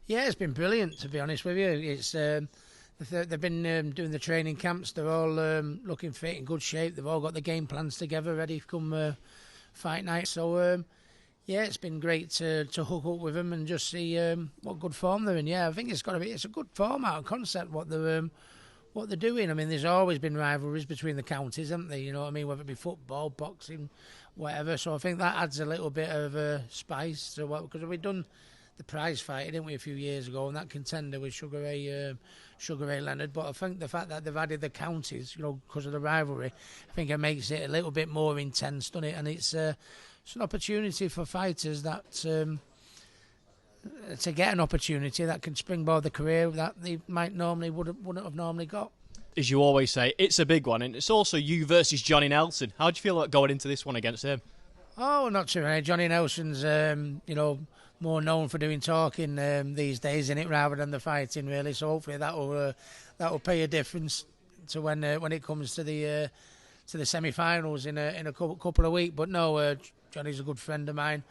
Yeah, it's been brilliant, to be honest with you. It's they've been doing the training camps. They're all looking fit, in good shape. They've all got the game plans together, ready to come fight night. So yeah, it's been great to hook up with them and just see what good form they're in. Yeah, I think it's a good format and concept what they're doing. I mean, there's always been rivalries between the counties, haven't there? You know what I mean? Whether it be football, boxing, whatever. So I think that adds a little bit of spice to what, because we've done the prize fight, didn't we, a few years ago, and that contender with Sugar Ray Leonard. But I think the fact that they've added the counties, you know, because of the rivalry, I think it makes it a little bit more intense, doesn't it? And it's an opportunity for fighters that to get an opportunity that can springboard the career that they wouldn't have normally got. As you always say, it's a big one, and it's also you versus Johnny Nelson. How do you feel about going into this one against him? Oh, not too many. Johnny Nelson's, more known for doing talking these days, in it, rather than the fighting, really. So hopefully that will pay a difference to when it comes to the semi-finals in a couple of weeks. But no, Johnny's a good friend of mine.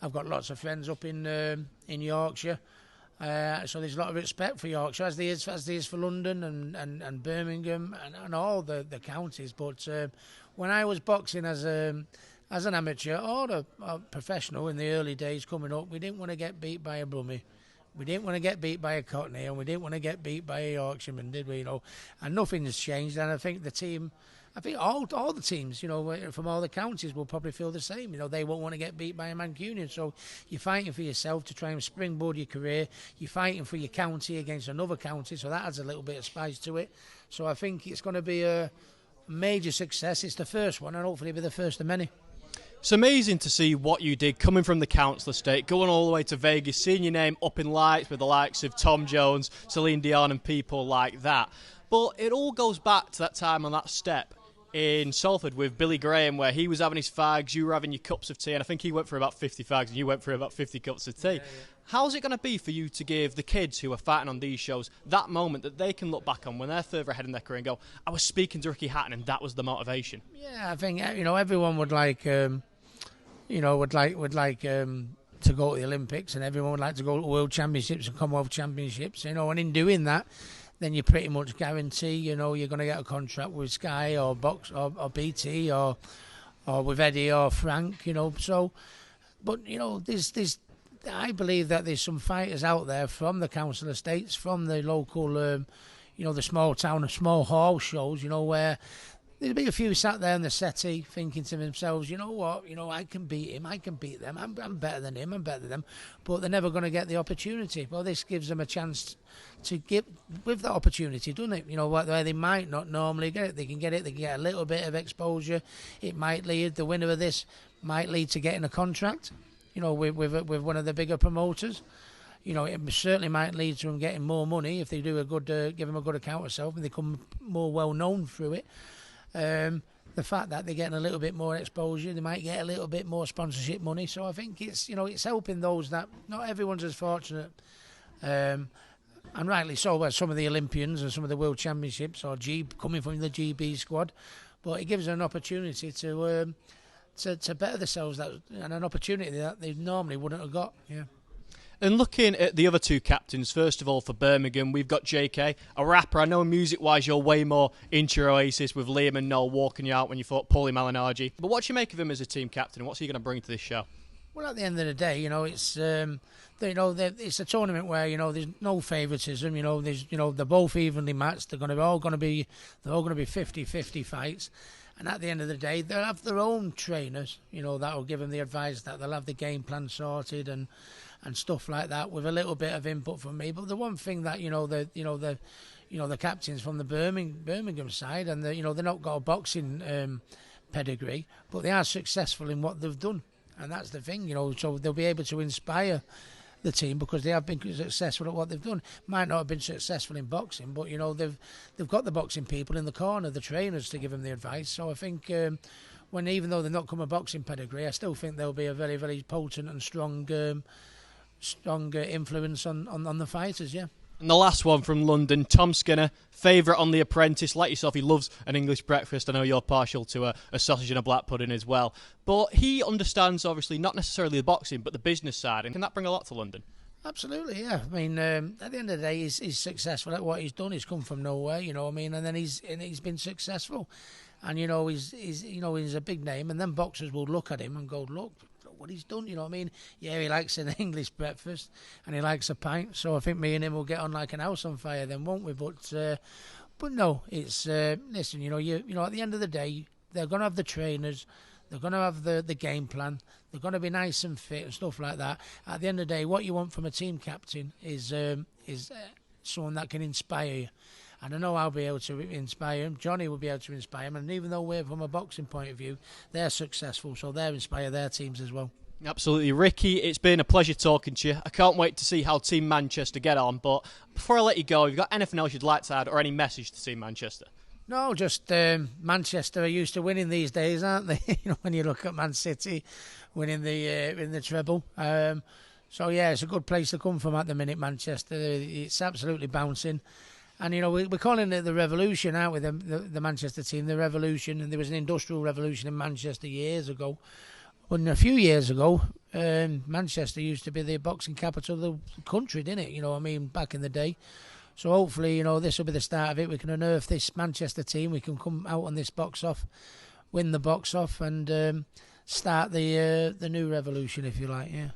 I've got lots of friends up in Yorkshire, so there's a lot of respect for Yorkshire, as there is for London and Birmingham and all the counties. But when I was boxing as an amateur or a professional in the early days coming up, we didn't want to get beat by a Brummie. We didn't want to get beat by a Cockney, and we didn't want to get beat by a Yorkshireman, did we? You know, and nothing's changed. And I think all the teams, you know, from all the counties will probably feel the same. You know, they won't want to get beat by a Mancunian. So you're fighting for yourself to try and springboard your career. You're fighting for your county against another county, so that adds a little bit of spice to it. So I think it's going to be a major success. It's the first one, and hopefully it'll be the first of many. It's amazing to see what you did coming from the council estate, going all the way to Vegas, seeing your name up in lights with the likes of Tom Jones, Celine Dion and people like that. But it all goes back to that time on that step in Salford with Billy Graham, where he was having his fags, you were having your cups of tea, and I think he went for about 50 fags and you went for about 50 cups of tea. Yeah. How's it going to be for you to give the kids who are fighting on these shows that moment that they can look back on when they're further ahead in their career and go, I was speaking to Ricky Hatton and that was the motivation? Yeah, I think, you know, everyone would like... to go to the Olympics, and everyone would like to go to World Championships and Commonwealth Championships, you know, and in doing that, then you pretty much guarantee, you know, you're going to get a contract with Sky or Box or BT or with Eddie or Frank, you know. So, but, you know, I believe that there's some fighters out there from the council estates, from the local, the small town, small hall shows, you know, where there'll be a few sat there in the settee thinking to themselves, you know what, you know, I can beat him, I can beat them, I'm better than him, I'm better than them, but they're never going to get the opportunity. Well, this gives them a chance to get with that opportunity, doesn't it? You know, where they might not normally get it, they can get a little bit of exposure. It might lead, the winner of this might lead to getting a contract, you know, with one of the bigger promoters. You know, it certainly might lead to them getting more money if they do give them a good account of self and they become more well known through it. The fact that they're getting a little bit more exposure, they might get a little bit more sponsorship money. So I think it's helping those that not everyone's as fortunate, and rightly so, where some of the Olympians and some of the World Championships or coming from the GB squad, but it gives them an opportunity to better themselves, and an opportunity that they normally wouldn't have got. Yeah. And looking at the other two captains, first of all for Birmingham, we've got JK, a rapper. I know music-wise you're way more into your Oasis with Liam and Noel walking you out when you fought Paulie Malignaggi. But what do you make of him as a team captain, and what's he going to bring to this show? Well, at the end of the day, you know, it's it's a tournament where, you know, there's no favouritism. You know, they're both evenly matched. They're all going to be 50-50 fights. And at the end of the day, they'll have their own trainers, you know, that will give them the advice, that they'll have the game plan sorted and stuff like that, with a little bit of input from me. But the one thing that the captains from the Birmingham side, and they're not got a boxing pedigree, but they are successful in what they've done, and that's the thing, you know. So they'll be able to inspire the team because they have been successful at what they've done. Might not have been successful in boxing, but you know they've got the boxing people in the corner, the trainers, to give them the advice. So I think even though they've not come a boxing pedigree, I still think they'll be a very, very potent and strong influence on the fighters. Yeah. And the last one from London, Tom Skinner, favourite on The Apprentice. Like yourself, he loves an English breakfast. I know you're partial to a sausage and a black pudding as well. But he understands, obviously, not necessarily the boxing, but the business side. And can that bring a lot to London? Absolutely, yeah. I mean, at the end of the day, he's successful at what he's done. He's come from nowhere, you know what I mean, and then he's been successful, and he's a big name, and then boxers will look at him and go, look what he's done, you know what I mean. Yeah, he likes an English breakfast, and he likes a pint. So I think me and him will get on like an house on fire, then, won't we? But no, it's listen, at the end of the day, they're gonna have the trainers. They're going to have the game plan. They're going to be nice and fit and stuff like that. At the end of the day, what you want from a team captain is someone that can inspire you. And I know I'll be able to inspire him. Johnny will be able to inspire him. And even though we're from a boxing point of view, they're successful, so they'll inspire their teams as well. Absolutely. Ricky, it's been a pleasure talking to you. I can't wait to see how Team Manchester get on. But before I let you go, have you got anything else you'd like to add or any message to Team Manchester? No, just Manchester are used to winning these days, aren't they? When you look at Man City winning the treble. So yeah, it's a good place to come from at the minute, Manchester. It's absolutely bouncing. And we're calling it the revolution, aren't we? The Manchester team, the revolution. And there was an industrial revolution in Manchester years ago. But a few years ago, Manchester used to be the boxing capital of the country, didn't it? You know what I mean, back in the day. So hopefully, this will be the start of it. We can unearth this Manchester team. We can come out on this box off, win the box off, and start the new revolution, if you like. Yeah.